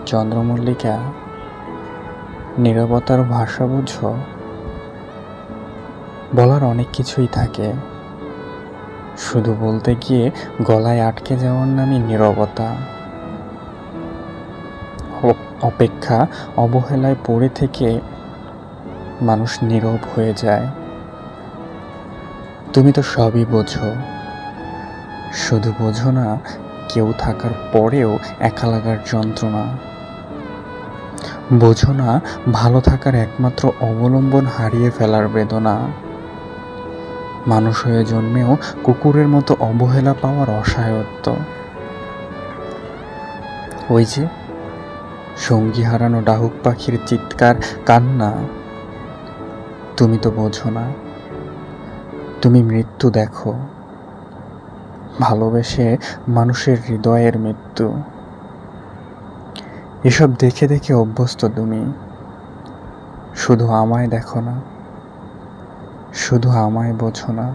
চন্দ্রমল্লিকা, নীরবতার ভাষা বুঝো? বলার অনেক কিছুই থাকে, শুধু বলতে গিয়ে গলায় আটকে যাওয়ার নামই নীরবতা। অপেক্ষা, অবহেলায় পড়ে থেকে মানুষ নীরব হয়ে যায়। তুমি তো সবই বোঝো, শুধু বোঝো না কেউ থাকার পরেও একা লাগার যন্ত্রণা। বোঝো না ভালো থাকার একমাত্র অবলম্বন হারিয়ে ফেলার বেদনা। মানুষ হয়ে জন্মেও কুকুরের মতো অবহেলা পাওয়ার অসহায়ত্ব। ওই যে সঙ্গী হারানো ডাহুক পাখির চিৎকার, কান্না। তুমি তো বোঝো না, তুমি মৃত্যু দেখো, ভালোবেসে মানুষের হৃদয়ের মৃত্যু। এসব দেখে দেখে অভ্যস্ত তুমি। শুধু আমায় দেখো না, শুধু আমায় বোঝো না।